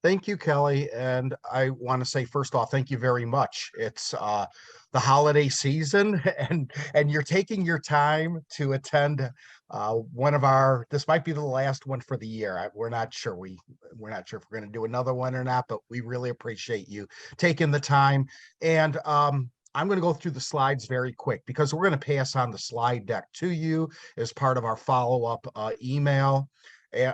Thank you, Kelly. And I want to say, first off, thank you very much. It's the holiday season, and you're taking your time to attend one of our. This might be the last one for the year. We're not sure. We're not sure if we're going to do another one or not, but we really appreciate you taking the time. And I'm going to go through the slides very quick because we're going to pass on the slide deck to you as part of our follow-up email,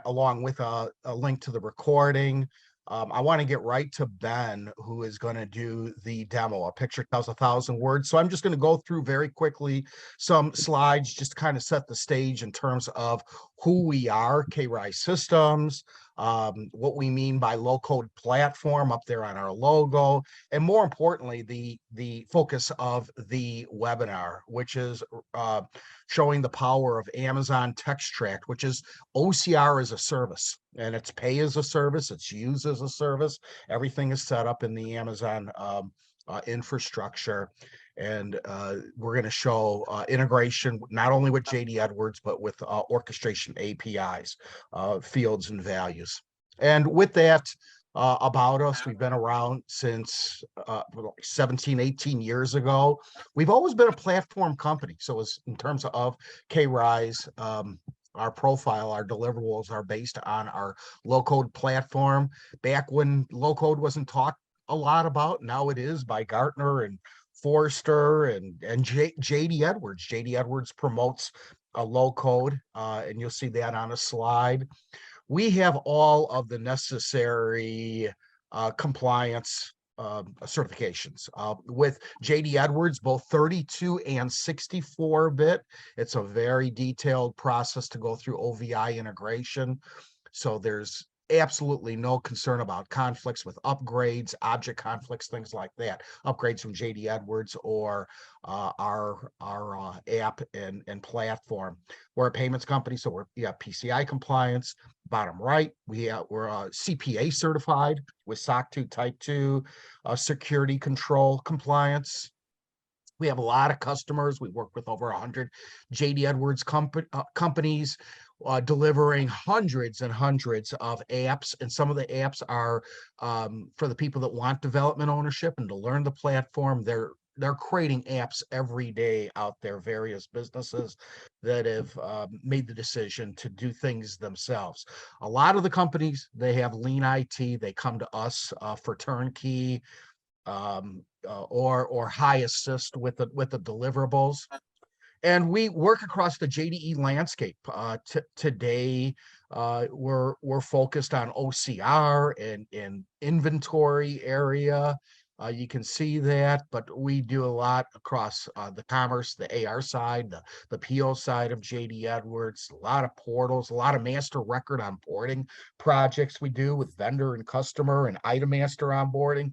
along with a link to the recording. I want to get right to Ben, who is going to do the demo. A picture tells 1,000 words. So I'm just going to go through very quickly some slides just to kind of set the stage in terms of who we are, KRI Systems, what we mean by low-code platform up there on our logo, and more importantly, the focus of the webinar, which is showing the power of Amazon Textract, which is OCR as a service, and it's pay as a service, it's use as a service. Everything is set up in the Amazon infrastructure. And we're going to show integration not only with JD Edwards, but with orchestration APIs, fields and values. And with that, about us, we've been around since 17, 18 years ago. We've always been a platform company. So as in terms of KRI's, our profile, our deliverables are based on our low-code platform. Back when low-code wasn't talked a lot about, now it is by Gartner and Forrester and JD Edwards. JD Edwards promotes a low-code, and you'll see that on a slide. We have all of the necessary compliance certifications with JD Edwards, both 32 and 64-bit. It's a very detailed process to go through OVI integration. So there's absolutely no concern about conflicts with upgrades, object conflicts, things like that. Upgrades from JD Edwards or our app and platform. We're a payments company, so we have PCI compliance. Bottom right, we're CPA certified with SOC 2 Type 2 security control compliance. We have a lot of customers. We work with over 100 JD Edwards companies, delivering hundreds and hundreds of apps. And some of the apps are for the people that want development ownership and to learn the platform. They're creating apps every day out there, various businesses that have made the decision to do things themselves. A lot of the companies, they have lean IT. They come to us for turnkey or high assist with the deliverables. And we work across the JDE landscape. Today, we're focused on OCR and inventory area. You can see that, but we do a lot across the commerce, the AR side, the PO side of JD Edwards, a lot of portals, a lot of master record onboarding projects we do with vendor and customer and item master onboarding,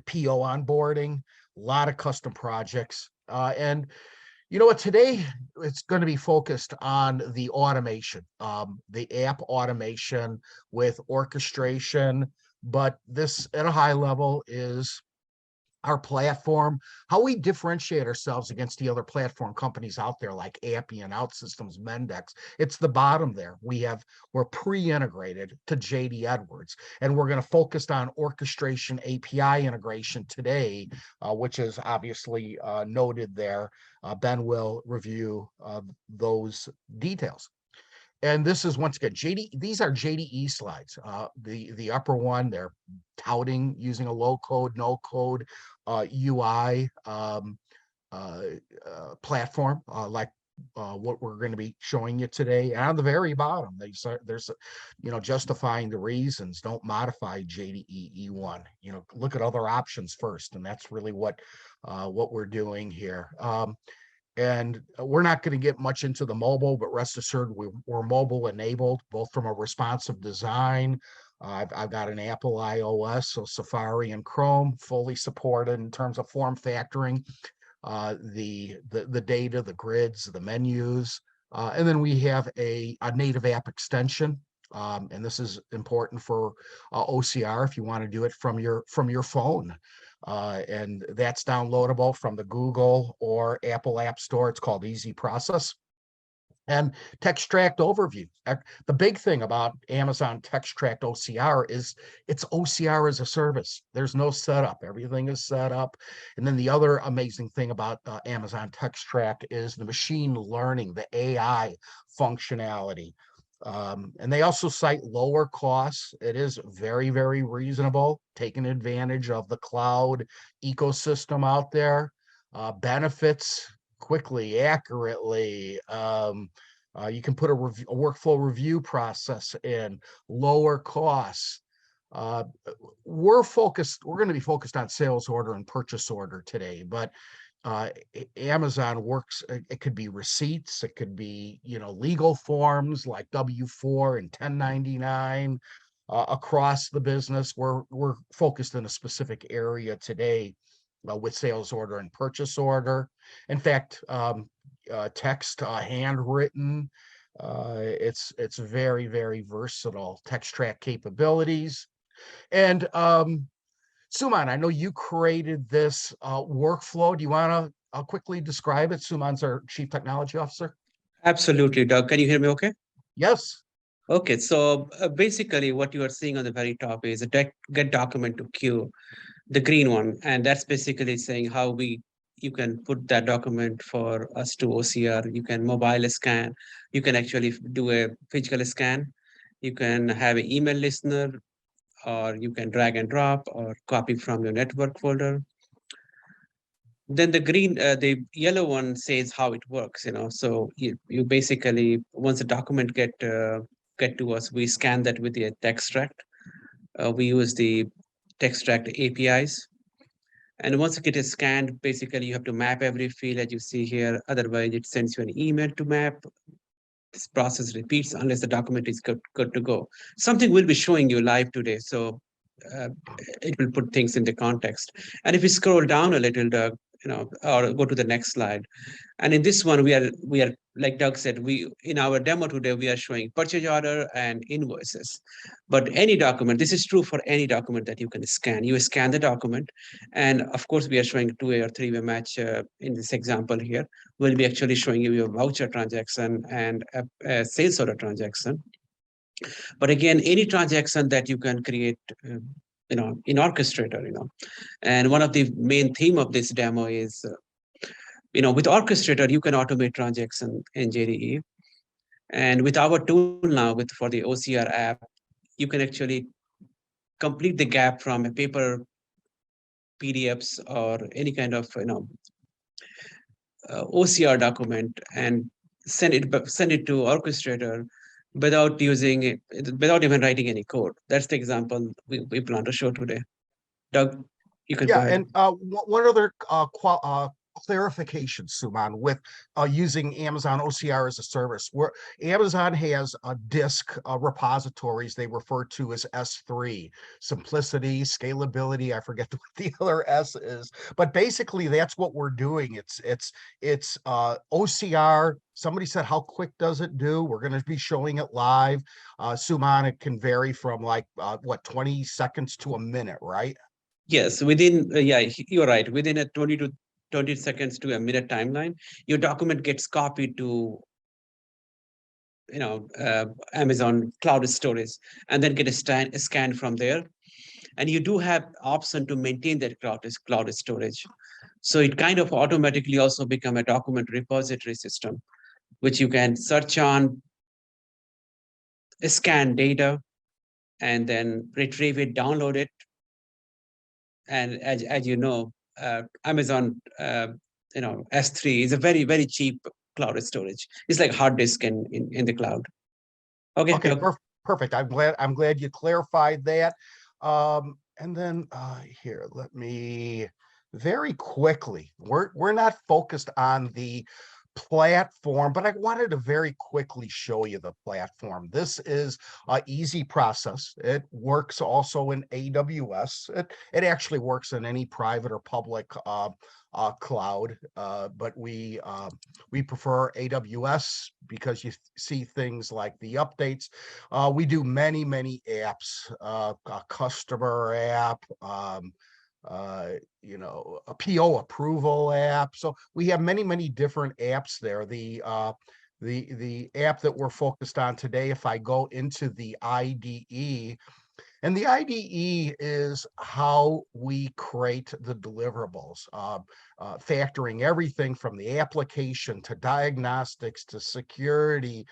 PO onboarding, a lot of custom projects. And you know what, today it's going to be focused on the automation, the app automation with orchestration, but this at a high level is our platform, how we differentiate ourselves against the other platform companies out there like Appian, OutSystems, Mendex. It's the bottom there. We're pre-integrated to JD Edwards, and we're going to focus on orchestration API integration today, which is obviously noted there. Ben will review those details. And this is, once again, these are JDE slides. The upper one, they're touting using a low-code, no-code UI platform like what we're going to be showing you today. And on the very bottom, there's justifying the reasons. Don't modify JDE E1. Look at other options first, and that's really what we're doing here. And we're not going to get much into the mobile, but rest assured we're mobile enabled, both from a responsive design. I've got an Apple iOS, so Safari and Chrome fully supported in terms of form factoring, the data, the grids, the menus. And then we have a native app extension. And this is important for OCR if you want to do it from your phone. And that's downloadable from the Google or Apple App Store. It's called EasyProcess. And Textract overview. The big thing about Amazon Textract OCR is it's OCR as a service. There's no setup. Everything is set up. And then the other amazing thing about Amazon Textract is the machine learning, the AI functionality. And they also cite lower costs. It is very, very reasonable, taking advantage of the cloud ecosystem out there. Benefits quickly, accurately. You can put a workflow review process in, lower costs. We're going to be focused on sales order and purchase order today, but Amazon works, it could be receipts, it could be, legal forms like W-4 and 1099 across the business. We're focused in a specific area today with sales order and purchase order. In fact, text, handwritten, it's very, very versatile. Textract capabilities. And Suman, I know you created this workflow. Do you want to quickly describe it? Suman's our Chief Technology Officer. Absolutely, Doug. Can you hear me okay? Yes. Okay, so basically what you are seeing on the very top is a get document to queue, the green one. And that's basically saying how you can put that document for us to OCR. You can mobile scan. You can actually do a physical scan. You can have an email listener, or you can drag and drop or copy from your network folder. Then the yellow one says how it works. So you basically, once the document get to us, we scan that with the Textract. We use the Textract APIs, and once it is scanned, basically you have to map every field as you see here. Otherwise, it sends you an email to map. This process repeats unless the document is good to go. Something will be showing you live today, so uh, it will put things into context. And if you scroll down a little, Doug, or go to the next slide. And in this one, we are like Doug said, we in our demo today we are showing purchase order and invoices. But any document, this is true for any document that you can scan. You scan the document, and of course we are showing two-way or three-way match in this example here. We'll be actually showing you a voucher transaction and a sales order transaction. But again, any transaction that you can create, in Orchestrator, and one of the main theme of this demo is, with Orchestrator, you can automate transaction in JDE. And with our tool now, for the OCR app, you can actually complete the gap from a paper PDFs or any kind of, OCR document and send it to Orchestrator without even writing any code. That's the example we plan to show today. Doug, you can go ahead. And one other clarification, Suman, with using Amazon OCR as a service, where Amazon has disk repositories they refer to as S3, simplicity, scalability. I forget what the other S is, but basically that's what we're doing. It's OCR. Somebody said, how quick does it do? We're going to be showing it live. Suman, it can vary from 20 seconds to a minute, right? Yes, within, you're right. Within a 20 to 20 seconds to a minute timeline, your document gets copied to, Amazon cloud storage, and then get a scan from there. And you do have option to maintain that cloud storage. So it kind of automatically also become a document repository system, which you can search on, scan data, and then retrieve it, download it. And as you know, Amazon, S3 is a very, very cheap cloud storage. It's like hard disk in the cloud. Okay, perfect. I'm glad you clarified that. And then here, let me very quickly. We're not focused on the platform, but I wanted to very quickly show you the platform. This is EASYProcess. It works also in AWS. It actually works in any private or public cloud, but we prefer AWS because you see things like the updates. We do many apps, a customer app, a PO approval app. So we have many different apps there. the app that we're focused on today, if I go into the IDE, and the IDE is how we create the deliverables, factoring everything from the application to diagnostics to security,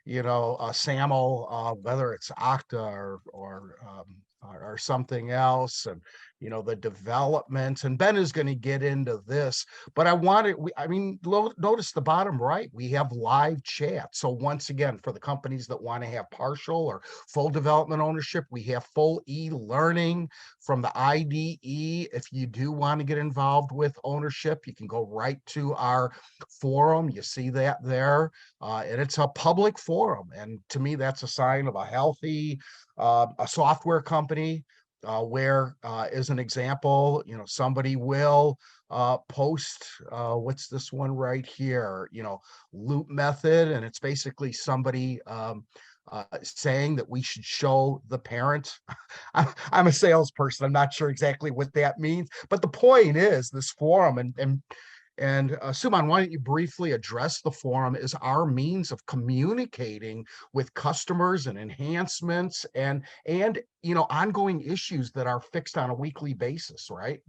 SAML, whether it's Okta or something else, and the development. And Ben is going to get into this, but notice the bottom right, we have live chat. So once again, for the companies that want to have partial or full development ownership, we have full e-learning from the IDE. If you do want to get involved with ownership, you can go right to our forum. You see that there, and it's a public forum. And to me, that's a sign of a healthy a software company, where, as an example, somebody will post, what's this one right here, loop method, and it's basically somebody saying that we should show the parent. I'm a salesperson. I'm not sure exactly what that means, but the point is this forum, and Suman, why don't you briefly address the forum as our means of communicating with customers and enhancements and ongoing issues that are fixed on a weekly basis, right?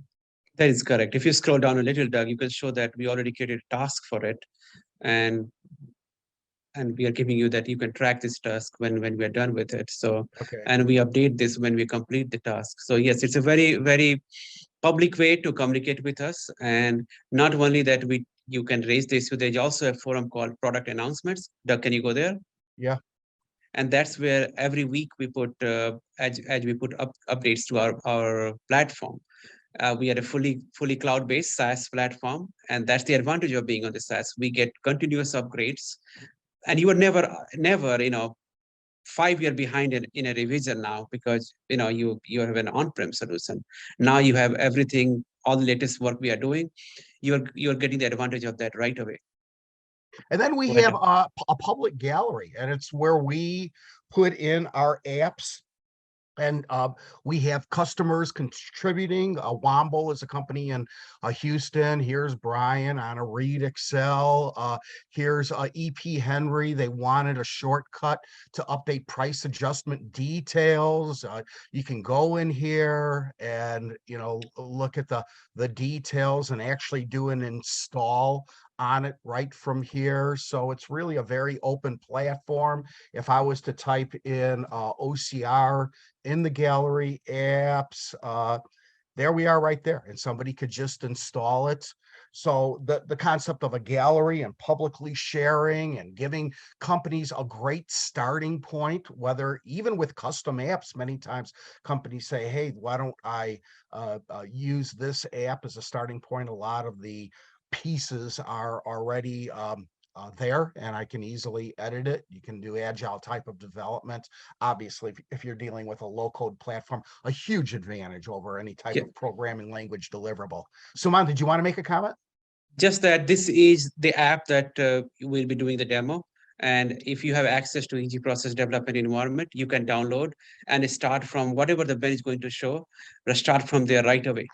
That is correct. If you scroll down a little, Doug, you can show that we already created a task for it, and we are giving you that you can track this task when we are done with it. So, Okay. and we update this when we complete the task. So yes, it's a very, very public way to communicate with us. And not only that, you can raise the issue. There's also a forum called product announcements. Doug, can you go there? Yeah. And that's where every week we put as we put updates to our platform. We are a fully cloud-based SaaS platform, and that's the advantage of being on the SaaS. We get continuous upgrades, and you are never 5 year behind in a revision now, because you have an on-prem solution. Now you have everything, all the latest work we are doing. You're getting the advantage of that right away. And then we have a public gallery, and it's where we put in our apps. And we have customers contributing. Womble is a company in Houston. Here's Brian on a Read Excel. Here's EP Henry. They wanted a shortcut to update price adjustment details. You can go in here and look at the details and actually do an install on it right from here. So it's really a very open platform. If I was to type in OCR in the gallery apps, there we are right there, and somebody could just install it. So the concept of a gallery and publicly sharing and giving companies a great starting point, whether even with custom apps, many times companies say, hey, why don't I use this app as a starting point? A lot of the pieces are already there, and I can easily edit it. You can do agile type of development. Obviously, if you're dealing with a low-code platform, a huge advantage over any type of programming language deliverable. Suman, did you want to make a comment? Just that this is the app that we'll be doing the demo. And if you have access to EasyProcess development environment, you can download and start from whatever the Ben is going to show, start from there right away.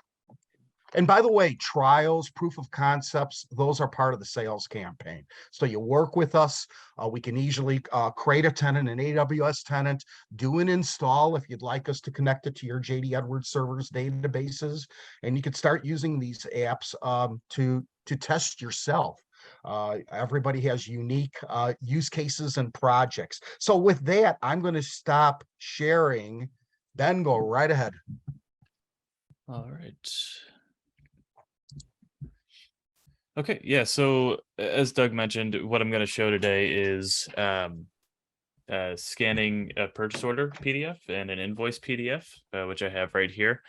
And by the way, trials, proof of concepts, those are part of the sales campaign. So you work with us. We can easily create a tenant, an AWS tenant, do an install if you'd like us to connect it to your JD Edwards servers databases. And you can start using these apps to test yourself. Everybody has unique use cases and projects. So with that, I'm going to stop sharing. Ben, go right ahead. All right. Okay, yeah, so as Doug mentioned, what I'm going to show today is scanning a purchase order PDF and an invoice PDF, which I have right here.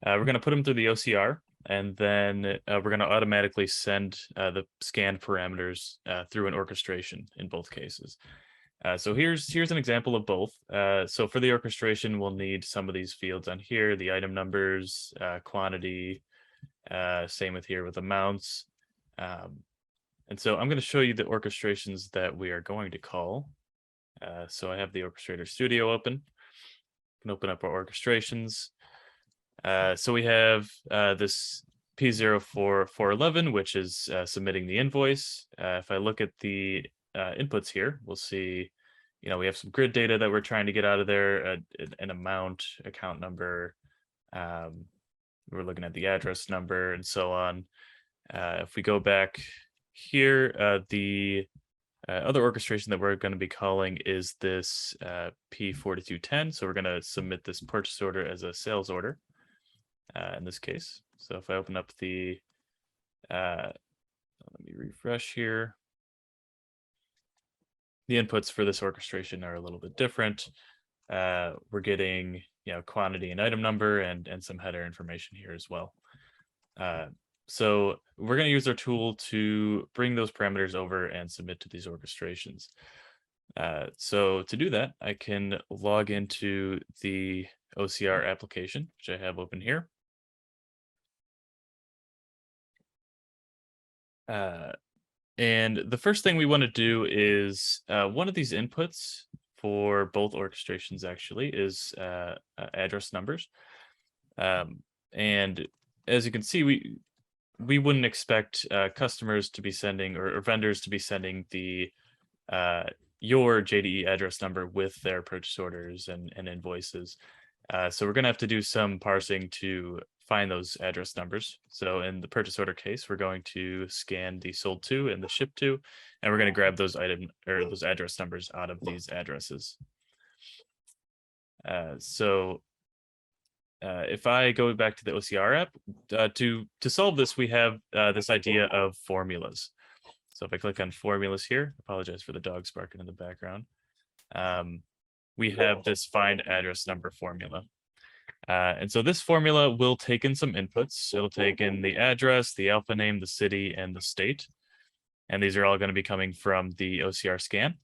We're going to put them through the OCR, and then we're going to automatically send the scan parameters through an orchestration in both cases. So here's an example of both. So for the orchestration, we'll need some of these fields on here, the item numbers, quantity, same with here with amounts. And so I'm going to show you the orchestrations that we are going to call. So I have the Orchestrator Studio open. I can open up our orchestrations. So we have this P04411, which is submitting the invoice. If I look at the inputs here, we'll see, we have some grid data that we're trying to get out of there, an amount, account number. We're looking at the address number and so on. If we go back here, the other orchestration that we're going to be calling is this P4210. So we're going to submit this purchase order as a sales order in this case. So if I open up the, let me refresh here. The inputs for this orchestration are a little bit different. We're getting, quantity and item number and some header information here as well. So we're going to use our tool to bring those parameters over and submit to these orchestrations. So to do that, I can log into the OCR application, which I have open here. And the first thing we want to do is one of these inputs for both orchestrations actually is address numbers. And as you can see, we wouldn't expect customers to be sending or vendors to be sending the your JDE address number with their purchase orders and invoices. So we're going to have to do some parsing to find those address numbers. So in the purchase order case, we're going to scan the sold to and the shipped to, and we're going to grab those those address numbers out of these addresses. If I go back to the OCR app, to solve this, we have this idea of formulas. So if I click on formulas here, apologize for the dogs barking in the background. We have this find address number formula. And so this formula will take in some inputs. It'll take in the address, the alpha name, the city, and the state. And these are all going to be coming from the OCR scan.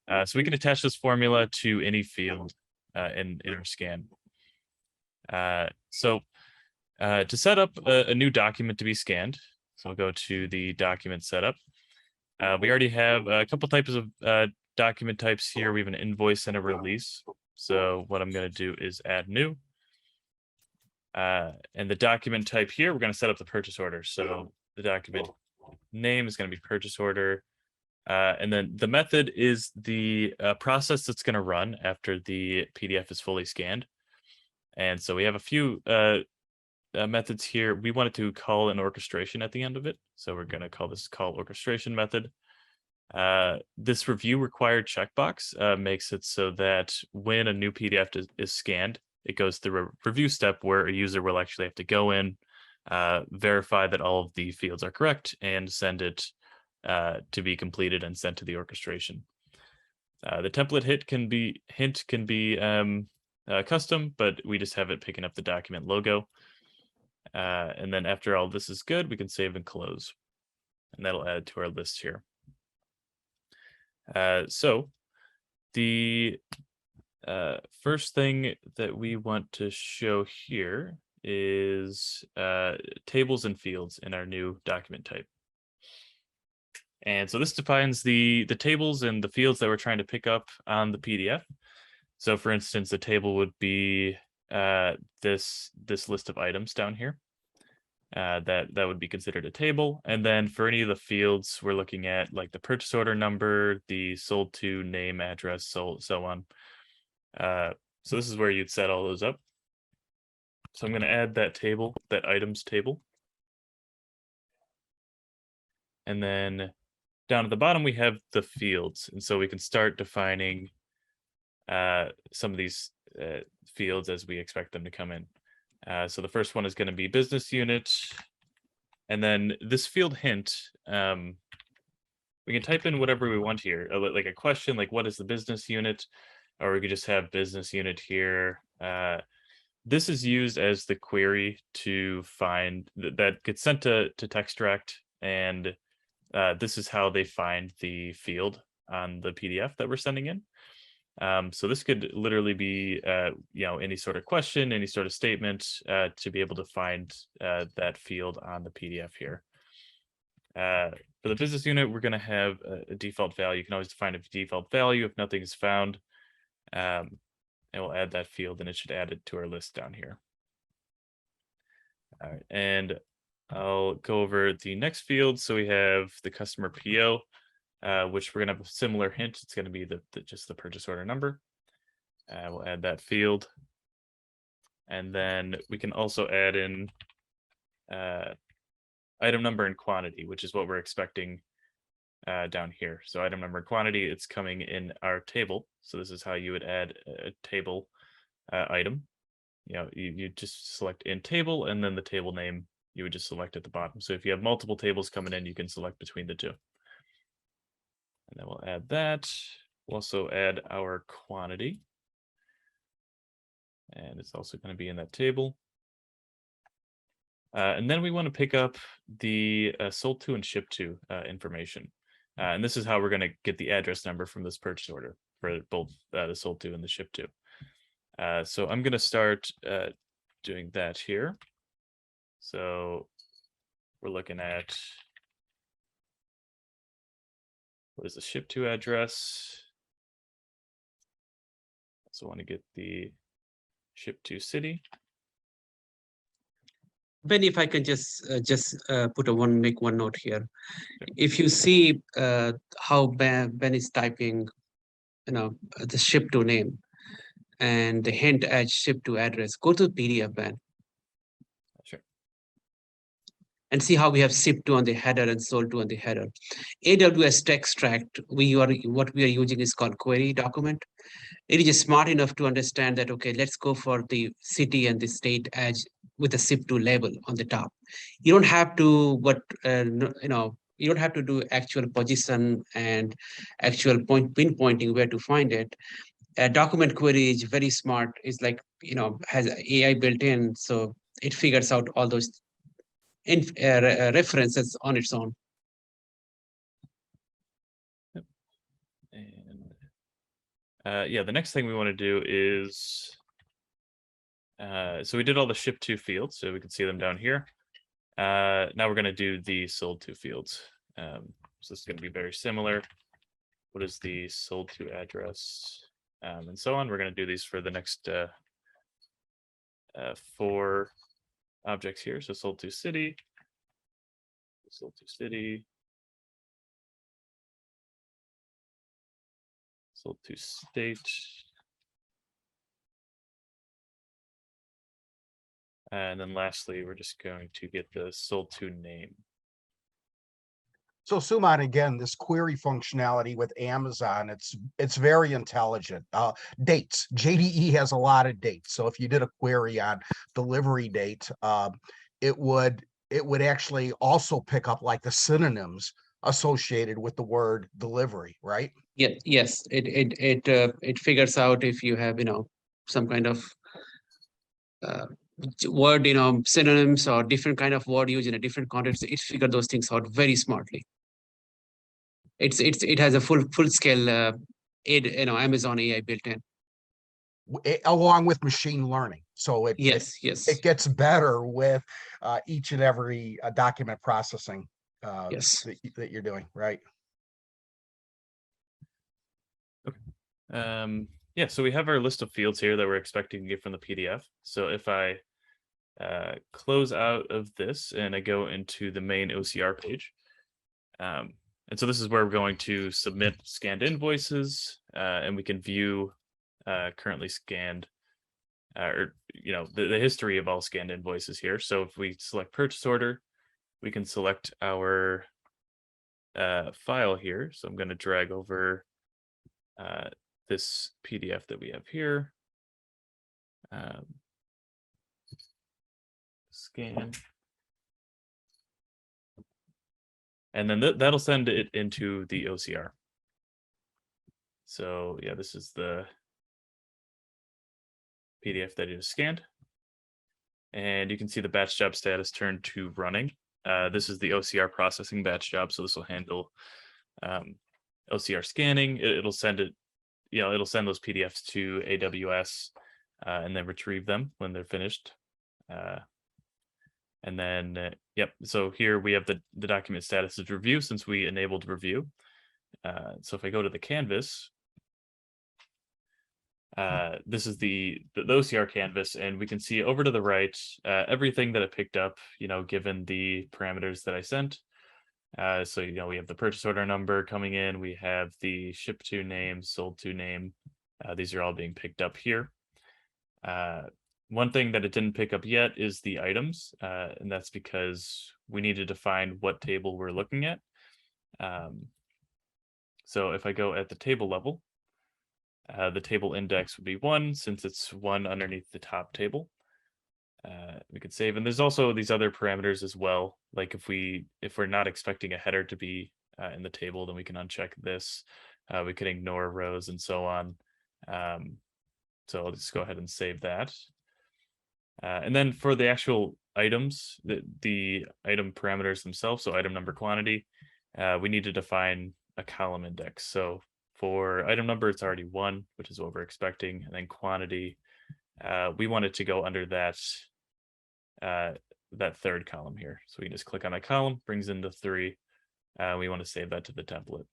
So we can attach this formula to any field in our scan. So to set up a new document to be scanned, so we'll go to the document setup. We already have a couple types of document types here. We have an invoice and a release. So what I'm going to do is add new. And the document type here, we're going to set up the purchase order. So the document name is going to be purchase order. And then the method is the process that's going to run after the PDF is fully scanned. And so we have a few methods here. We wanted to call an orchestration at the end of it. So we're going to call this call orchestration method. This review required checkbox makes it so that when a new PDF is scanned, it goes through a review step where a user will actually have to go in, verify that all of the fields are correct, and send it to be completed and sent to the orchestration. The template hint can be custom, but we just have it picking up the document logo. And then after all this is good, we can save and close. And that'll add to our list here. So the first thing that we want to show here is tables and fields in our new document type. And so this defines the tables and the fields that we're trying to pick up on the PDF. So for instance, the table would be this list of items down here. That would be considered a table. And then for any of the fields, we're looking at like the purchase order number, the sold to, name, address, so on. So this is where you'd set all those up. So I'm going to add that table, that items table. And then down at the bottom, we have the fields. And so we can start defining some of these fields as we expect them to come in. So the first one is going to be business unit. And then this field hint, we can type in whatever we want here, like a question, like what is the business unit? Or we could just have business unit here. This is used as the query to find that gets sent to Textract, and this is how they find the field on the PDF that we're sending in. So this could literally be, any sort of question, any sort of statement to be able to find that field on the PDF here. For the business unit, we're going to have a default value. You can always define a default value if nothing is found. And we'll add that field, and it should add it to our list down here. All right, and I'll go over the next field. So we have the customer PO. which we're going to have a similar hint. It's going to be just the purchase order number. We'll add that field. And then we can also add in item number and quantity, which is what we're expecting down here. So item number and quantity, it's coming in our table. So this is how you would add a table item. You know, you just select in table, and then the table name you would just select at the bottom. So if you have multiple tables coming in, you can select between the two. And then we'll add that. We'll also add our quantity. And it's also going to be in that table. And then we want to pick up the sold to and shipped to information. And this is how we're going to get the address number from this purchase order for both the sold to and the shipped to. So I'm going to start doing that here. So we're looking at what is the shipped to address. So I want to get the shipped to city. Ben, if I can just make one note here. If you see how Ben is typing, the ship to name and the hint as ship to address, go to PDF, Ben. Sure. And see how we have shipped to on the header and sold to on the header. AWS Textract, what we are using is called query document. It is just smart enough to understand that, okay, let's go for the city and the state as with a ship to label on the top. You don't have to, you don't have to do actual position and actual pinpointing where to find it. A document query is very smart. It's like, has AI built in, so it figures out all those references on its own. And yeah, the next thing we want to do is, so we did all the ship to fields, so we can see them down here. Now we're going to do the sold to fields. So this is going to be very similar. What is the sold to address, and so on. We're going to do these for the next 4 objects here. So sold to city, sold to city, sold to state, and then lastly, we're just going to get the sold to name. So Suman, again, this query functionality with Amazon, it's very intelligent. Dates, JDE has a lot of dates. So if you did a query on delivery date, it would actually also pick up like the synonyms associated with the word delivery, right? Yeah, yes, it figures out if you have some kind of word synonyms or different kind of word used in a different context. It figured those things out very smartly. It has a full scale Amazon AI built in, along with machine learning. So it gets better with each and every document processing that you're doing, right? Okay. Yeah, so we have our list of fields here that we're expecting to get from the PDF. So if I close out of this and I go into the main OCR page, and so this is where we're going to submit scanned invoices, and we can view currently scanned, or the history of all scanned invoices here. So if we select purchase order, we can select our file here. So I'm going to drag over this PDF that we have here. Scan. And then that'll send it into the OCR. So yeah, this is the PDF that is scanned. And you can see the batch job status turned to running. This is the OCR processing batch job. So this will handle OCR scanning. It'll send it, it'll send those PDFs to AWS and then retrieve them when they're finished. And then, yep, so here we have the document status is review since we enabled review. So if I go to the canvas, this is the OCR canvas, and we can see over to the right, everything that it picked up, given the parameters that I sent. So, we have the purchase order number coming in. We have the ship to name, sold to name. These are all being picked up here. One thing that it didn't pick up yet is the items, and that's because we need to define what table we're looking at. So if I go at the table level, the table index would be 1 since it's 1 underneath the top table. We could save, and there's also these other parameters as well. Like if we're not expecting a header to be in the table, then we can uncheck this. We can ignore rows and so on. So I'll just go ahead and save that. And then for the actual items, the item parameters themselves, so item number, quantity, we need to define a column index. So for item number, it's already 1, which is what we're expecting, and then quantity, we want it to go under that third column here. So we can just click on that column, brings in the 3. We want to save that to the template.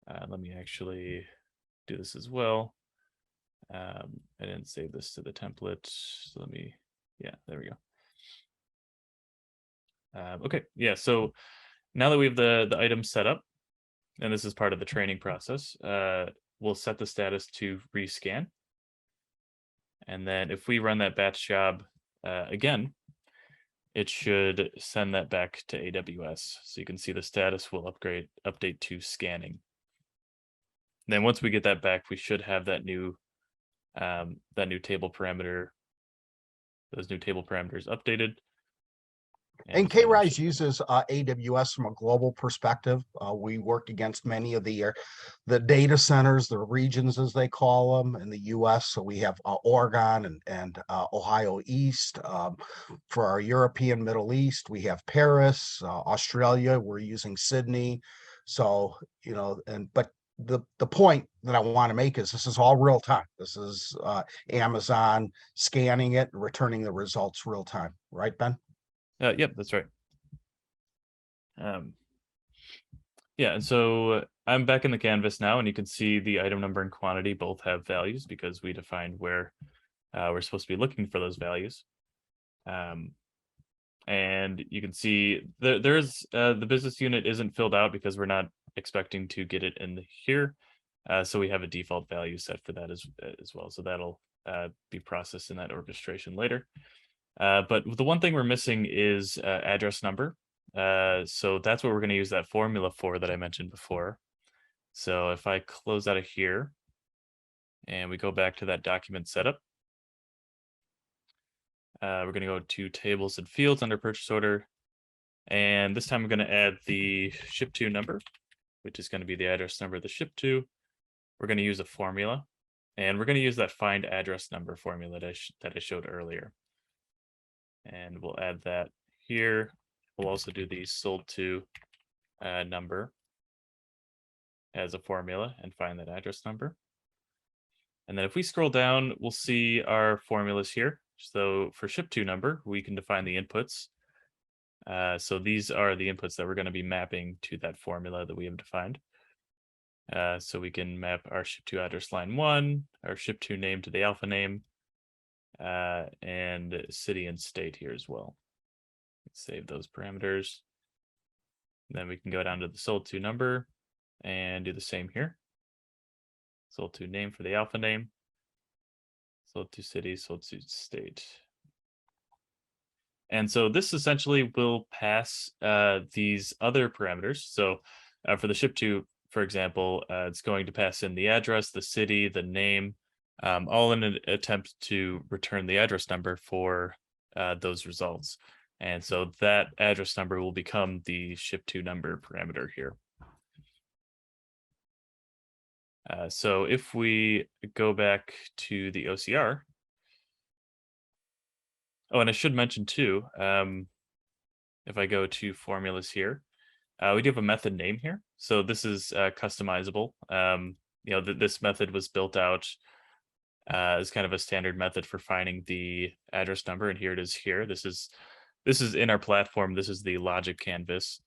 Let me actually do this as well. I didn't save this to the template. So there we go. Okay, yeah, so now that we have the items set up, and this is part of the training process, we'll set the status to rescan. And then if we run that batch job again, it should send that back to AWS. So you can see the status will update to scanning. And then once we get that back, we should have that new table parameter, those new table parameters updated. And K-Rise uses AWS from a global perspective. We work against many of the data centers, the regions as they call them in the US. So we have Oregon and Ohio East. For our European Middle East, we have Paris, Australia, we're using Sydney. So, but the point that I want to make is this is all real time. This is Amazon scanning it and returning the results real time. Right, Ben? Yep, that's right. Yeah, and so I'm back in the canvas now, and you can see the item number and quantity both have values because we defined where we're supposed to be looking for those values. And you can see there's the business unit isn't filled out because we're not expecting to get it in here. So we have a default value set for that as well. So that'll be processed in that orchestration later. But the one thing we're missing is address number. So that's what we're going to use that formula for that I mentioned before. So if I close out of here and we go back to that document setup, we're going to go to tables and fields under purchase order. And this time I'm going to add the ship to number, which is going to be the address number of the ship to. We're going to use a formula, and we're going to use that find address number formula that I showed earlier. And we'll add that here. We'll also do the sold to number as a formula and find that address number. And then if we scroll down, we'll see our formulas here. So for ship to number, we can define the inputs. So these are the inputs that we're going to be mapping to that formula that we have defined. So we can map our ship to address line 1, our ship to name to the alpha name, and city and state here as well. Save those parameters. Then we can go down to the sold to number and do the same here. Sold to name for the alpha name, sold to city, sold to state. And so this essentially will pass these other parameters. So for the ship to, for example, it's going to pass in the address, the city, the name, all in an attempt to return the address number for those results. And so that address number will become the ship to number parameter here. So if we go back to the OCR, oh, and I should mention too, if I go to formulas here, we do have a method name here. So this is customizable. This method was built out as kind of a standard method for finding the address number, and here it is here. This is in our platform. This is the logic canvas.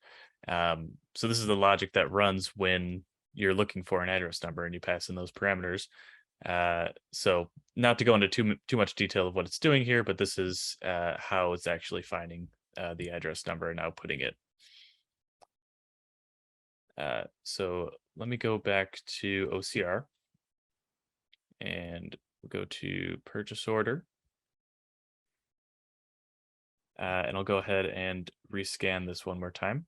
So this is the logic that runs when you're looking for an address number and you pass in those parameters. So not to go into too much detail of what it's doing here, but this is how it's actually finding the address number and outputting it. So let me go back to OCR and we'll go to purchase order. And I'll go ahead and rescan this one more time.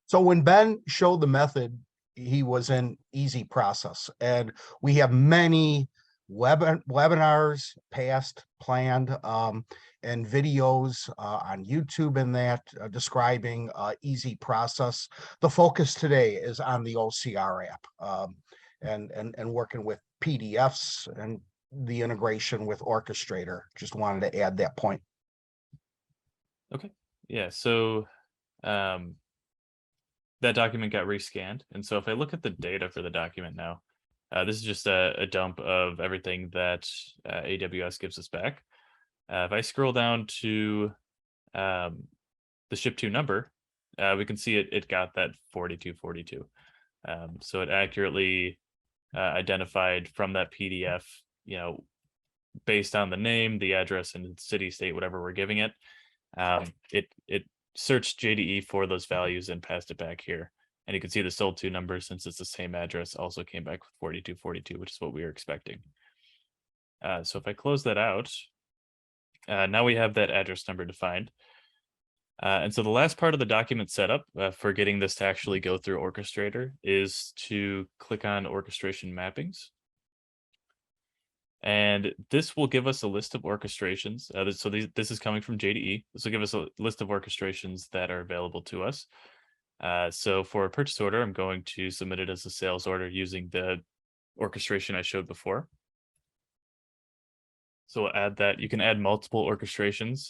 So when Ben showed the method, he was in EASYProcess, and we have many webinars past planned and videos on YouTube and that describing EASYProcess. The focus today is on the OCR app and working with PDFs and the integration with Orchestrator. Just wanted to add that point. Okay. Yeah. So that document got rescanned. And so if I look at the data for the document now, this is just a dump of everything that AWS gives us back. If I scroll down to the ship to number, we can see it got that 4242. So it accurately identified from that PDF, based on the name, the address, and city, state, whatever we're giving it. It searched JDE for those values and passed it back here. And you can see the sold to number, since it's the same address, also came back with 4242, which is what we were expecting. So if I close that out, now we have that address number defined. And so the last part of the document setup for getting this to actually go through Orchestrator is to click on orchestration mappings. And this will give us a list of orchestrations. So this is coming from JDE. This will give us a list of orchestrations that are available to us. So for a purchase order, I'm going to submit it as a sales order using the orchestration I showed before. So we'll add that. You can add multiple orchestrations.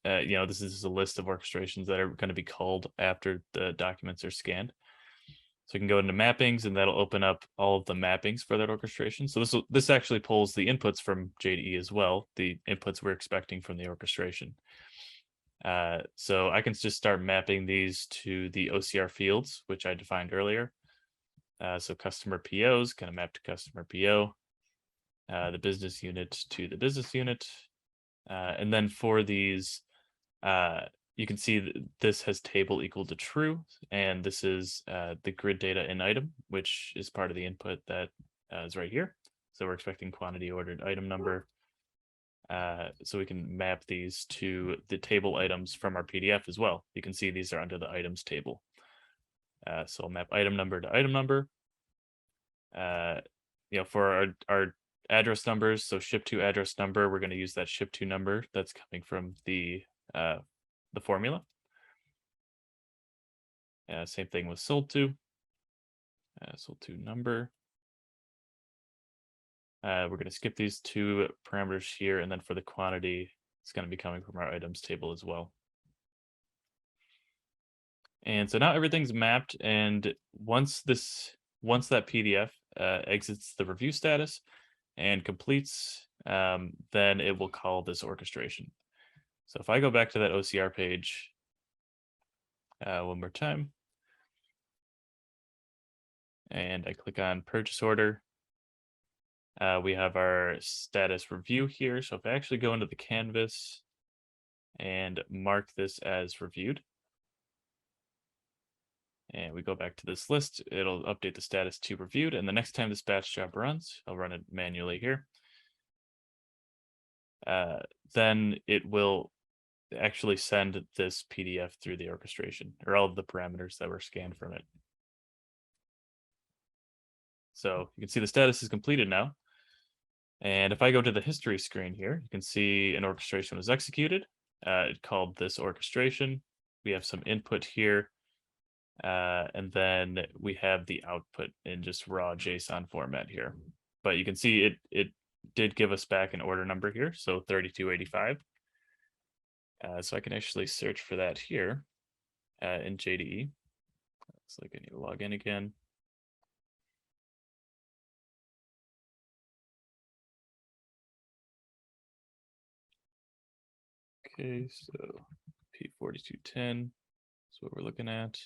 This is a list of orchestrations that are going to be called after the documents are scanned. So you can go into mappings, and that'll open up all of the mappings for that orchestration. So this actually pulls the inputs from JDE as well, the inputs we're expecting from the orchestration. So I can just start mapping these to the OCR fields, which I defined earlier. So customer POs kind of map to customer PO, the business unit to the business unit. And then for these, you can see that this has table equal to true, and this is the grid data in item, which is part of the input that is right here. So we're expecting quantity ordered item number. So we can map these to the table items from our PDF as well. You can see these are under the items table. So I'll map item number to item number. For our address numbers, so ship to address number, we're going to use that ship to number that's coming from the formula. Same thing with sold to number. We're going to skip these two parameters here, and then for the quantity, it's going to be coming from our items table as well. And so now everything's mapped, and once that PDF exits the review status and completes, then it will call this orchestration. So if I go back to that OCR page one more time, and I click on purchase order, we have our status review here. So if I actually go into the canvas and mark this as reviewed, and we go back to this list, it'll update the status to reviewed. And the next time this batch job runs, I'll run it manually here. Then it will actually send this PDF through the orchestration, or all of the parameters that were scanned from it. So you can see the status is completed now. And if I go to the history screen here, you can see an orchestration was executed. It called this orchestration. We have some input here. And then we have the output in just raw JSON format here. But you can see it did give us back an order number here, so 3285. So I can actually search for that here in JDE. Looks like I need to log in again. Okay, so P4210 is what we're looking at.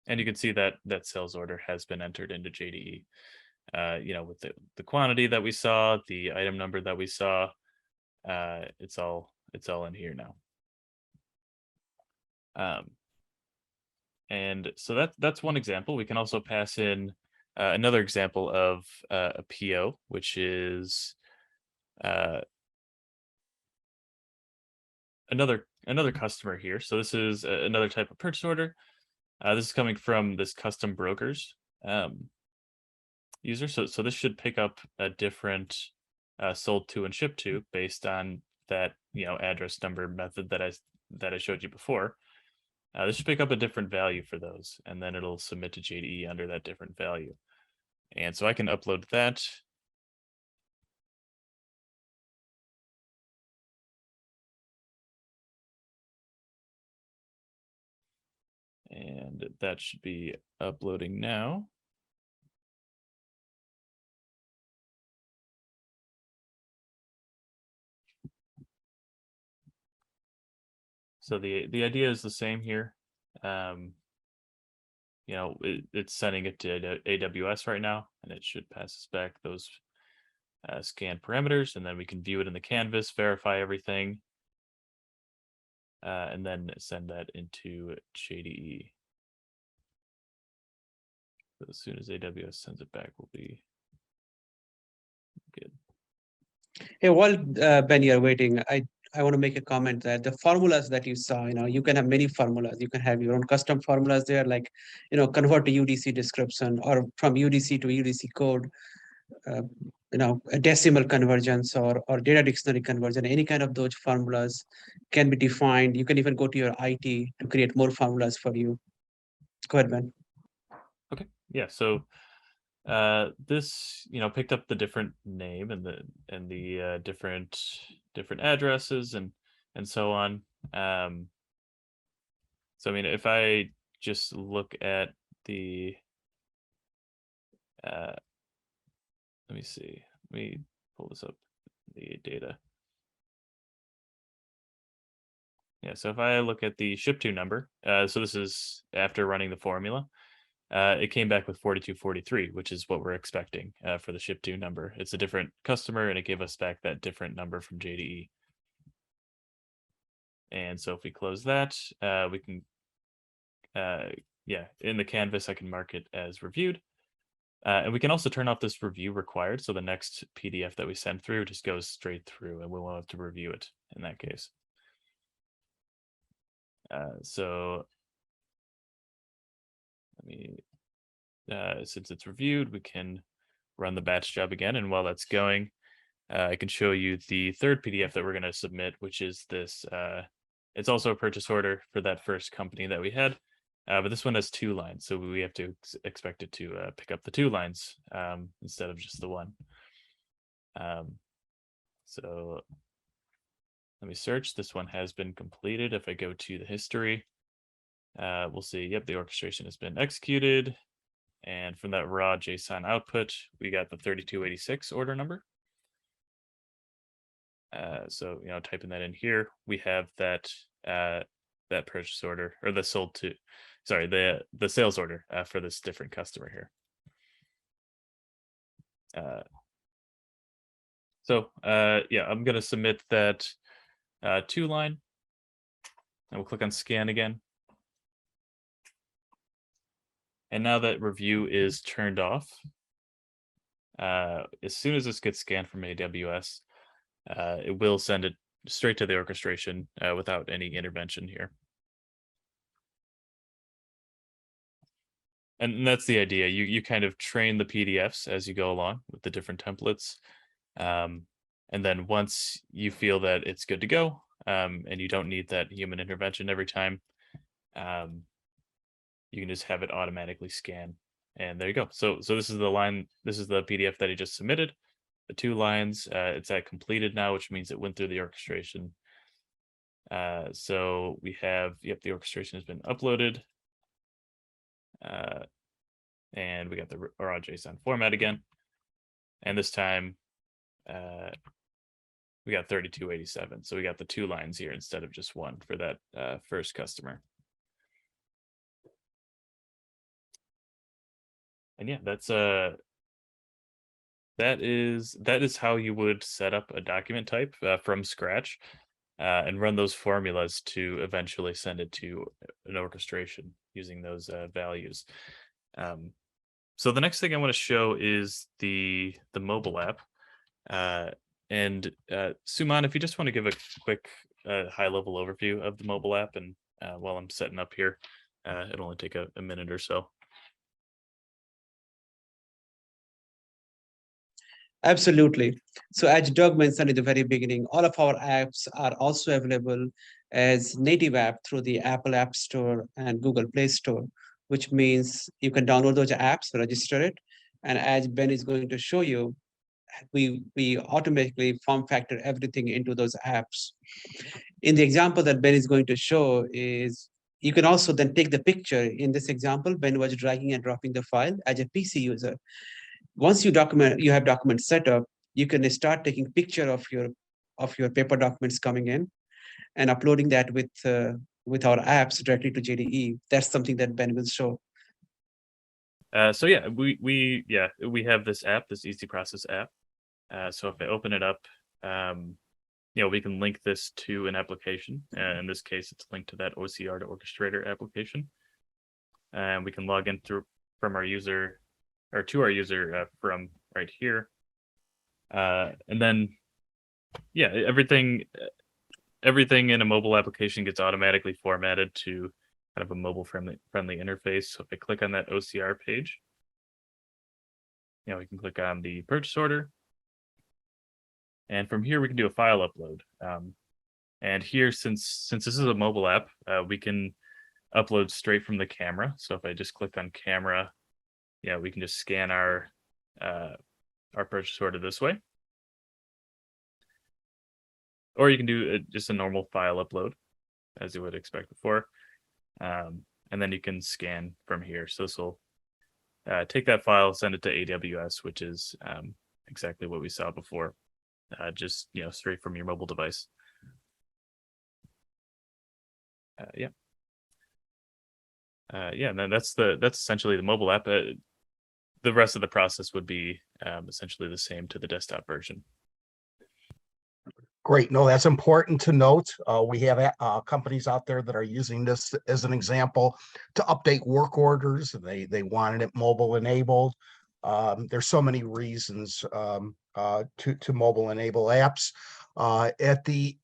And you can see that that sales order has been entered into JDE. With the quantity that we saw, the item number that we saw, it's all it's all in here now. And so that's one example. We can also pass in another example of a PO, which is another customer here. So this is another type of purchase order. This is coming from this custom brokers user. So this should pick up a different sold to and shipped to based on that address number method that I showed you before. This should pick up a different value for those, and then it'll submit to JDE under that different value. And so I can upload that. And that should be uploading now. So the idea is the same here. It's sending it to AWS right now, and it should pass us back those scan parameters, and then we can view it in the canvas, verify everything, and then send that into JDE. So as soon as AWS sends it back, we'll be good. Hey, while Ben, you're waiting, I want to make a comment that the formulas that you saw, you can have many formulas. You can have your own custom formulas there, like, convert to UDC description, or from UDC to UDC code, a decimal conversions or data dictionary conversion. Any kind of those formulas can be defined. You can even go to your IT to create more formulas for you. Go ahead, Ben. Okay, yeah. So this picked up the different name and the different addresses and so on. So I mean, if I just look at the let me see, let me pull this up, the data. Yeah, so if I look at the ship to number, so this is after running the formula. It came back with 4243, which is what we're expecting for the ship to number. It's a different customer, and it gave us back that different number from JDE. And so if we close that, we can, in the canvas, I can mark it as reviewed. And we can also turn off this review required. So the next PDF that we send through just goes straight through, and we won't have to review it in that case. So let me, since it's reviewed, we can run the batch job again. And while that's going, I can show you the third PDF that we're going to submit, which is this. It's also a purchase order for that first company that we had, but this one has 2 lines. So we have to expect it to pick up the 2 lines instead of just the 1. So let me search. This one has been completed. If I go to the history, we'll see, yep, the orchestration has been executed. And from that raw JSON output, we got the 3286 order number. So, typing that in here, we have that that purchase order, or the the sales order for this different customer here. Yeah, I'm going to submit that 2 line, and we'll click on scan again. And now that review is turned off, as soon as this gets scanned from AWS, it will send it straight to the orchestration without any intervention here. And that's the idea. You kind of train the PDFs as you go along with the different templates. And then once you feel that it's good to go, and you don't need that human intervention every time, you can just have it automatically scan. And there you go. So this is the line, this is the PDF that he just submitted. The 2 lines, it's at completed now, which means it went through the orchestration. So we have, yep, the orchestration has been uploaded. And we got the raw JSON format again. And this time, we got 3287. So we got the 2 lines here instead of just 1 for that first customer. And yeah, that's that is how you would set up a document type from scratch. and run those formulas to eventually send it to an orchestration using those values. So the next thing I want to show is the mobile app. And Suman, if you just want to give a quick high-level overview of the mobile app, and while I'm setting up here, it'll only take a minute or so. Absolutely. So as Doug mentioned at the very beginning, all of our apps are also available as native app through the Apple App Store and Google Play Store, which means you can download those apps, register it, and as Ben is going to show you, we automatically form factor everything into those apps. In the example that Ben is going to show is you can also then take the picture. In this example, Ben was dragging and dropping the file as a PC user. Once you have documents set up, you can start taking picture of your paper documents coming in and uploading that with our apps directly to JDE. That's something that Ben will show. So yeah, we have this app, this EasyProcess app. So if I open it up, we can link this to an application. In this case, it's linked to that OCR to Orchestrator application, and we can log in from our user or to our user from right here. And then, everything in a mobile application gets automatically formatted to kind of a mobile friendly interface. So if I click on that OCR page, we can click on the purchase order. And from here, we can do a file upload. And here, since this is a mobile app, we can upload straight from the camera. So if I just click on camera, we can just scan our purchase order this way. Or you can do just a normal file upload, as you would expect before. And then you can scan from here. So this will take that file, send it to AWS, which is exactly what we saw before. Just straight from your mobile device. And then that's essentially the mobile app. The rest of the process would be essentially the same to the desktop version. Great. No, that's important to note. We have companies out there that are using this as an example to update work orders. They wanted it mobile enabled. There's so many reasons to mobile enable apps. At the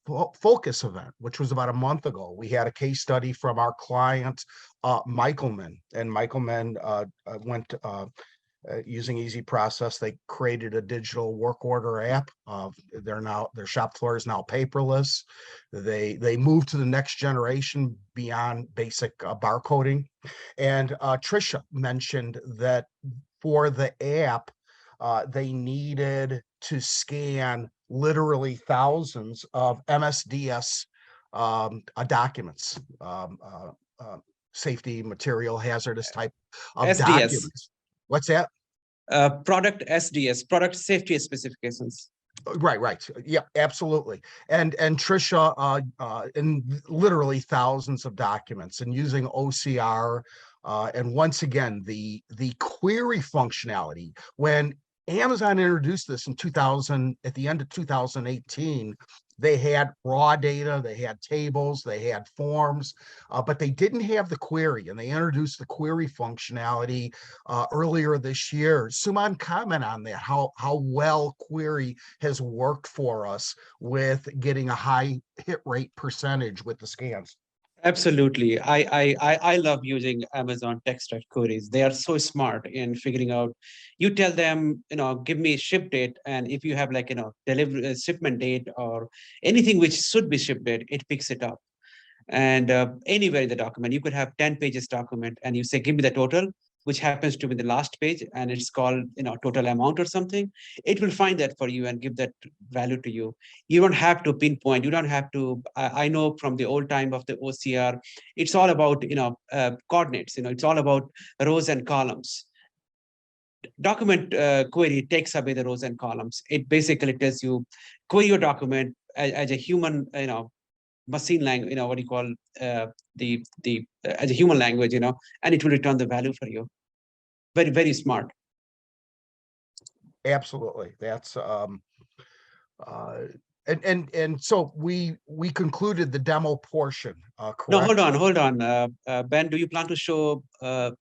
Focus event, which was about a month ago, we had a case study from our client, Michelman, and Michelman went using EasyProcess. They created a digital work order app. Their shop floor is now paperless. They moved to the next generation beyond basic barcoding. And Trisha mentioned that for the app, they needed to scan literally thousands of MSDS documents, safety, material, hazardous type of SDS. documents. What's that? Product SDS, product safety specifications. Right. Yeah, absolutely. And Trisha, in literally thousands of documents, and using OCR, and once again, the query functionality. When Amazon introduced this in at the end of 2018, they had raw data, they had tables, they had forms, but they didn't have the query, and they introduced the query functionality earlier this year. Suman, comment on that, how well query has worked for us with getting a high hit rate percentage with the scans. Absolutely. I love using Amazon Textract queries. They are so smart in figuring out. You tell them, give me a ship date, and if you have delivery shipment date or anything which should be shipped date, it picks it up. And anywhere in the document, you could have 10 pages document, and you say, give me the total, which happens to be the last page, and it's called total amount or something. It will find that for you and give that value to you. You don't have to pinpoint. You don't have to. I know from the old time of the OCR, it's all about coordinates. It's all about rows and columns. Document query takes away the rows and columns. It basically tells you query your document as a human, machine language, what do you call as a human language, and it will return the value for you. Very, very smart. Absolutely. That's And so we concluded the demo portion, correct? No, hold on. Ben, do you plan to show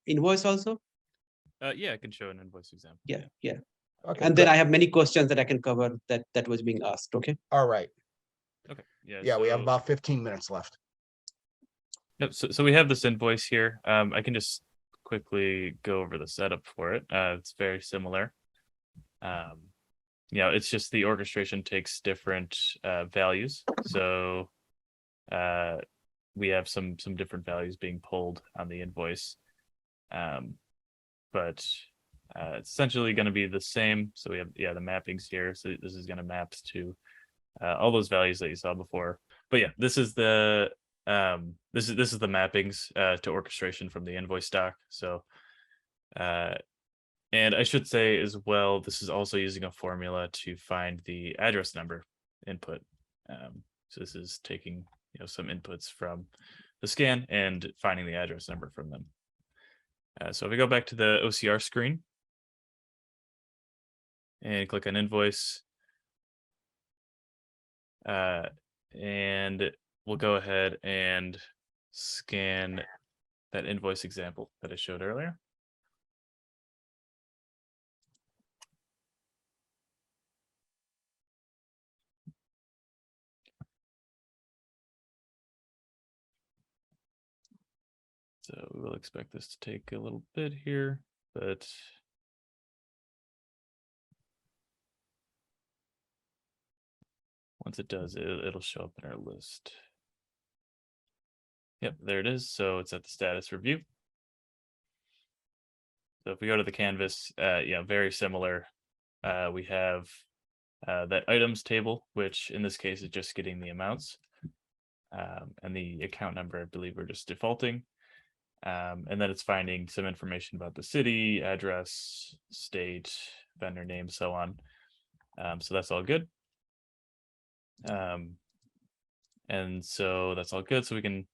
invoice also? Yeah, I can show an invoice example. Yeah. Okay, And then good. I have many questions that I can cover that was being asked. Okay. All right. Okay. Yeah, we have about 15 minutes left. Yep. So we have this invoice here. I can just quickly go over the setup for it. It's very similar. It's just the orchestration takes different values. So we have some different values being pulled on the invoice. But it's essentially going to be the same. So we have the mappings here. So this is going to map to all those values that you saw before. But yeah, this is the this is the mappings to orchestration from the invoice doc. So and I should say as well, this is also using a formula to find the address number input. So this is taking some inputs from the scan and finding the address number from them. So if we go back to the OCR screen and click on invoice, and we'll go ahead and scan that invoice example that I showed earlier. So we will expect this to take a little bit here, but once it does, it'll show up in our list. Yep, there it is. So it's at the status review. So if we go to the canvas, very similar. We have that items table, which in this case is just getting the amounts. And the account number, I believe we're just defaulting. And then it's finding some information about the city, address, state, vendor name, so on. So that's all good. And so that's all good. So we can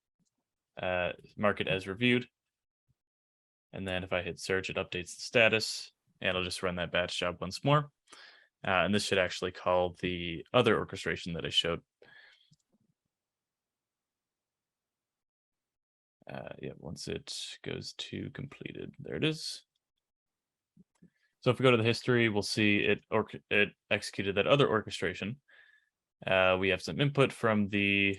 mark it as reviewed. And then if I hit search, it updates the status, and it'll just run that batch job once more. And this should actually call the other orchestration that I showed. Once it goes to completed, there it is. So if we go to the history, we'll see it executed that other orchestration. We have some input from the,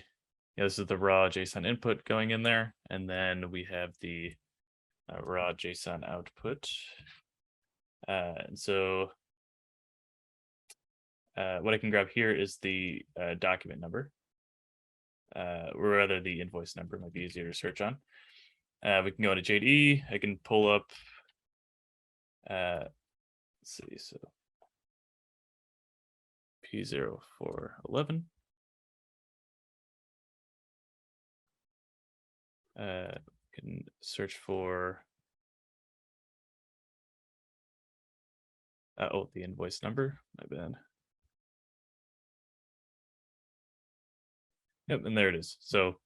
this is the raw JSON input going in there, and then we have the raw JSON output. And so what I can grab here is the document number. Or rather the invoice number might be easier to search on. We can go into JDE. I can pull up, let's see, so P0411. Can search for, the invoice number, my bad. Yep, and there it is. So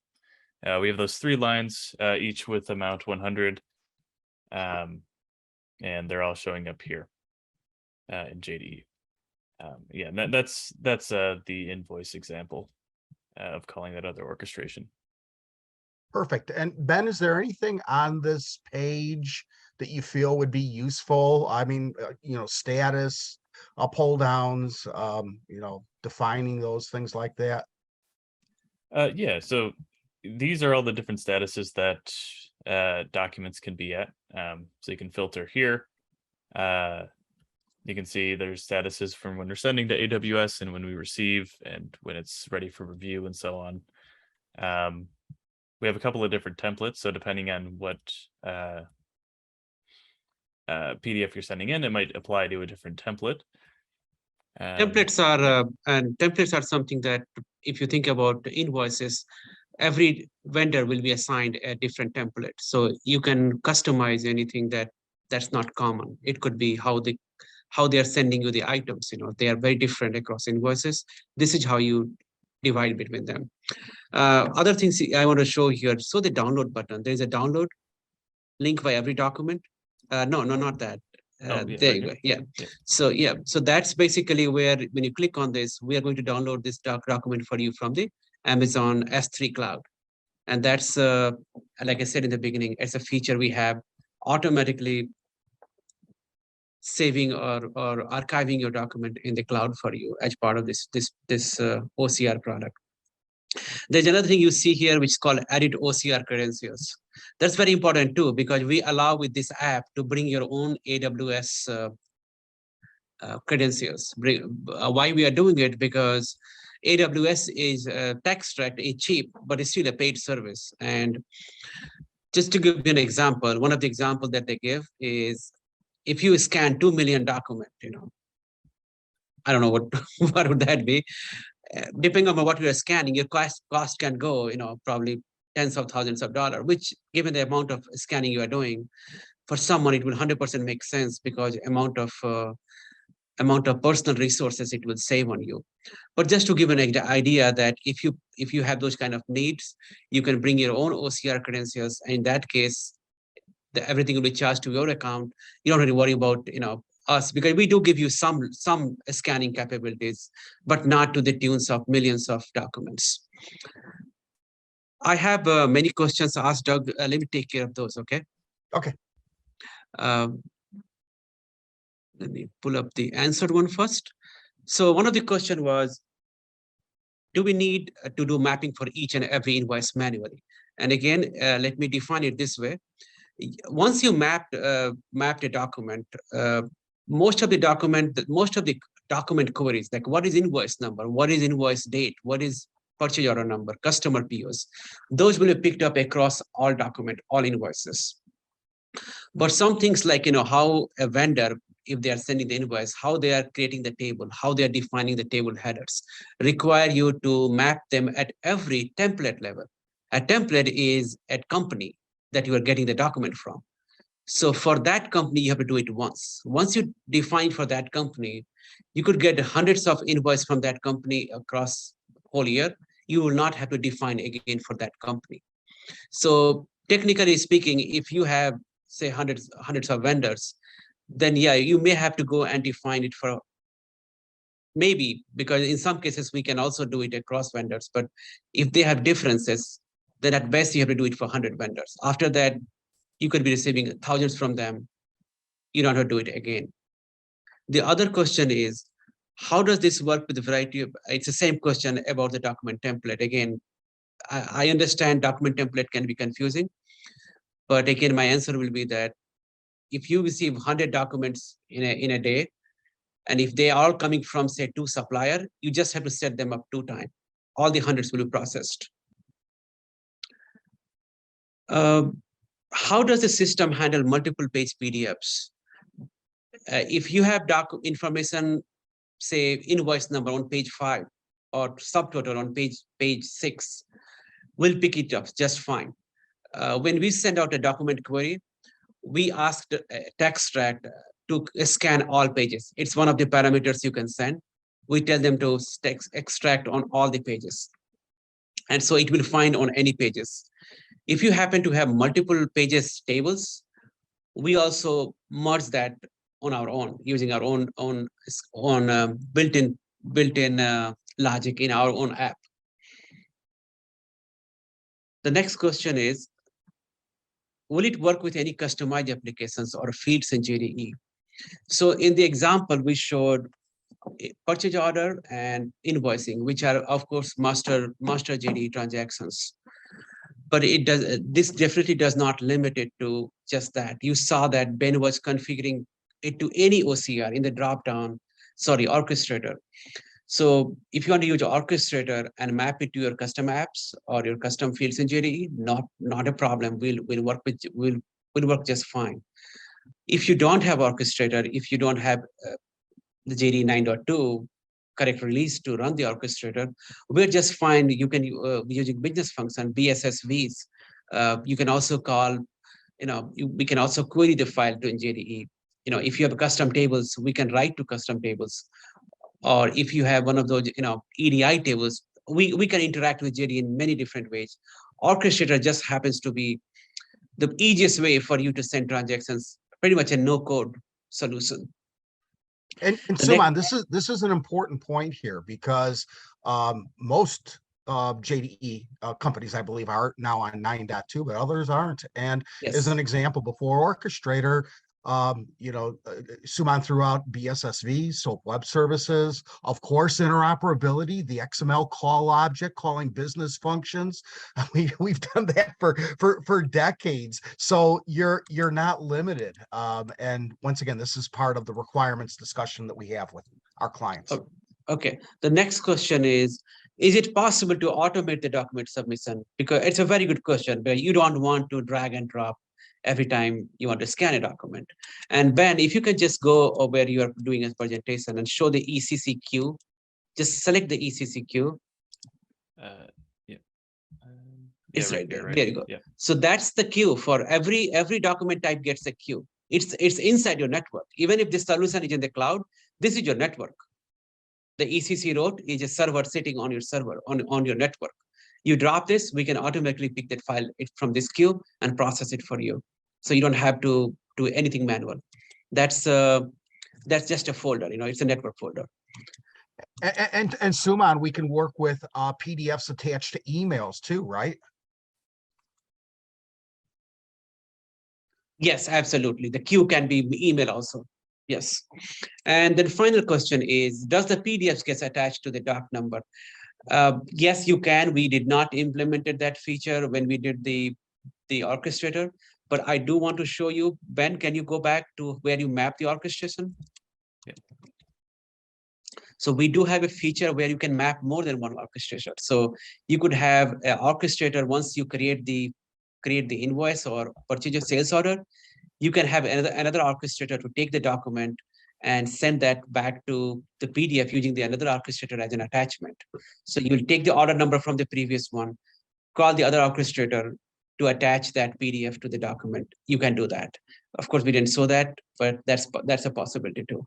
we have those 3 lines, each with amount 100, and they're all showing up here in JDE. And that's the invoice example of calling that other orchestration. Perfect. And Ben, is there anything on this page that you feel would be useful? I mean, status, pull downs, defining those things like that. So these are all the different statuses that documents can be at. So you can filter here. You can see there's statuses from when we're sending to AWS and when we receive and when it's ready for review and so on. We have a couple of different templates. So depending on what PDF you're sending in, it might apply to a different template. Templates are something that, if you think about invoices, every vendor will be assigned a different template. So you can customize anything that's not common. It could be how they are sending you the items. They are very different across invoices. This is how you divide between them. Other things I want to show here. So the download button, there's a download link by every document. No, not that. There you go. Yeah. So yeah, so that's basically where when you click on this, we are going to download this document for you from the Amazon S3 cloud. And that's like I said in the beginning, it's a feature we have automatically saving or archiving your document in the cloud for you as part of this OCR product. There's another thing you see here, which is called edit OCR credentials. That's very important too, because we allow with this app to bring your own AWS credentials. Why we are doing it? Because AWS is Textract is cheap, but it's still a paid service. And just to give you an example, one of the examples that they give is if you scan 2 million document, I don't know what what would that be. Depending on what you are scanning, your cost can go, probably tens of thousands of dollars, which given the amount of scanning you are doing, for someone it will 100% make sense because amount of personal resources it will save on you. But just to give an idea that if you have those kind of needs, you can bring your own OCR credentials. And in that case, everything will be charged to your account. You don't really worry about us, because we do give you some scanning capabilities, but not to the tunes of millions of documents. I have many questions asked, Doug. Let me take care of those. Okay. Okay. Let me pull up the answered one first. So one of the question was, do we need to do mapping for each and every invoice manually? And again, let me define it this way. Once you mapped a document, most of the document queries, like what is invoice number, what is invoice date, what is purchase order number, customer POs, those will be picked up across all invoices. But some things like how a vendor, if they are sending the invoice, how they are creating the table, how they are defining the table headers, require you to map them at every template level. A template is a company that you are getting the document from. So for that company, you have to do it once. Once you define for that company, you could get hundreds of invoices from that company across whole year. You will not have to define again for that company. So technically speaking, if you have say hundreds of vendors, then yeah, you may have to go and define it for maybe, because in some cases we can also do it across vendors. But if they have differences, then at best you have to do it for 100 vendors. After that, you could be receiving thousands from them. You don't have to do it again. The other question is, how does this work with the variety of, it's the same question about the document template. Again, I understand document template can be confusing, but again, my answer will be that if you receive 100 documents in a day, and if they are all coming from say 2 suppliers, you just have to set them up 2 times. All the hundreds will be processed. How does the system handle multiple page PDFs? If you have information, say invoice number on page 5 or subtotal on page 6, we'll pick it up just fine. When we send out a document query, we asked Textract to scan all pages. It's one of the parameters you can send. We tell them to extract on all the pages. And so it will find on any pages. If you happen to have multiple pages tables, we also merge that on our own using our own built-in logic in our own app. The next question is, will it work with any customized applications or fields in JDE? So in the example, we showed purchase order and invoicing, which are of course master JDE transactions. But this definitely does not limit it to just that. You saw that Ben was configuring it to any OCR in the dropdown, orchestrator. So if you want to use orchestrator and map it to your custom apps or your custom fields in JDE, not a problem. We'll work just fine. If you don't have orchestrator, if you don't have the JDE 9.2 correct release to run the orchestrator, we're just fine. You can using business function BSSVs. You can also call, we can also query the file to in JDE. If you have custom tables, we can write to custom tables. Or if you have one of those, EDI tables, we can interact with JDE in many different ways. Orchestrator just happens to be the easiest way for you to send transactions, pretty much a no-code solution. And The Suman, next- this is an important point here because most JDE companies, I believe, are now on 9.2, but others aren't. And Yes. as an example, before Orchestrator, Suman threw out BSSV, SOAP Web Services, of course, interoperability, the XML call object, calling business functions. We've done that for decades. So you're not limited. And once again, this is part of the requirements discussion that we have with our clients. Oh, okay. The next question is it possible to automate the document submission? Because it's a very good question, but you don't want to drag and drop every time you want to scan a document. And Ben, if you can just go where you are doing a presentation and show the ECC queue, just select the ECC queue. Yeah. It's right right there. right? There you go. Yeah. So that's the queue for every document type gets a queue. It's inside your network. Even if this solution is in the cloud, this is your network. The ECC route is a server sitting on your server on your network. You drop this, we can automatically pick that file from this queue and process it for you. So you don't have to do anything manual. That's just a folder, it's a network folder. And Suman, we can work with PDFs attached to emails too, right? Yes, absolutely. The queue can be email also. Yes. And then final question is, does the PDFs get attached to the doc number? Yes, you can. We did not implemented that feature when we did the orchestrator, but I do want to show you. Ben, can you go back to where you map the orchestration? Yeah. So we do have a feature where you can map more than one orchestrator. So you could have an orchestrator once you create the invoice or purchase a sales order. You can have another orchestrator to take the document and send that back to the PDF using the another orchestrator as an attachment. So you'll take the order number from the previous one, call the other orchestrator to attach that PDF to the document. You can do that. Of course, we didn't show that, but that's a possibility too.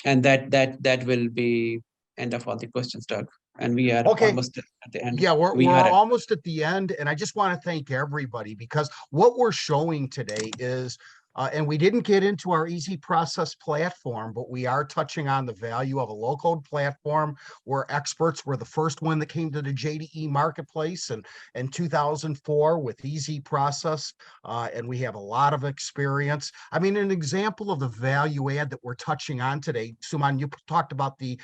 And that will be end of all the questions, Doug. And we are Okay. almost at the end. Yeah, we're almost at the end, and I just want to thank everybody because what we're showing today is, and we didn't get into our EasyProcess platform, but we are touching on the value of a low-code platform. We're experts. We're the first one that came to the JDE marketplace in 2004 with EasyProcess, and we have a lot of experience. I mean, an example of the value add that we're touching on today, Suman, you talked about the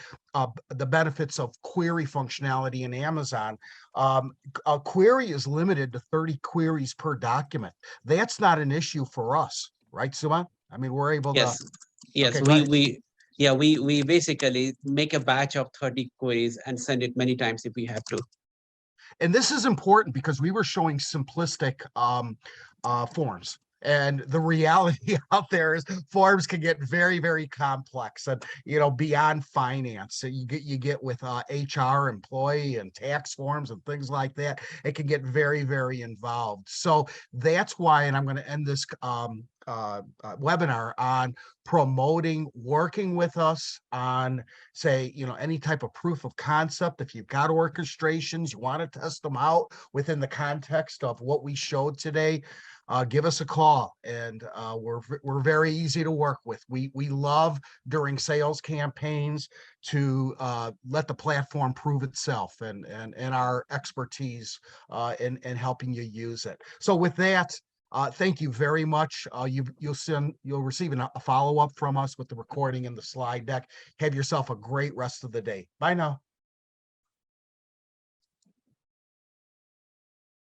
benefits of query functionality in Amazon. A query is limited to 30 queries per document. That's not an issue for us, right, Suman? I mean, we're able to. Yes, okay, we basically make a batch of 30 queries and send it many times if we have to. And this is important because we were showing simplistic forms. And the reality out there is forms can get very, very complex and, beyond finance. So you get with HR, employee and tax forms and things like that. It can get very, very involved. So that's why, and I'm going to end this webinar on promoting working with us on, say, any type of proof of concept. If you've got orchestrations, you want to test them out within the context of what we showed today, give us a call, and we're very easy to work with. We love during sales campaigns to let the platform prove itself and our expertise in helping you use it. So with that, thank you very much. You'll receive a follow-up from us with the recording and the slide deck. Have yourself a great rest of the day. Bye now.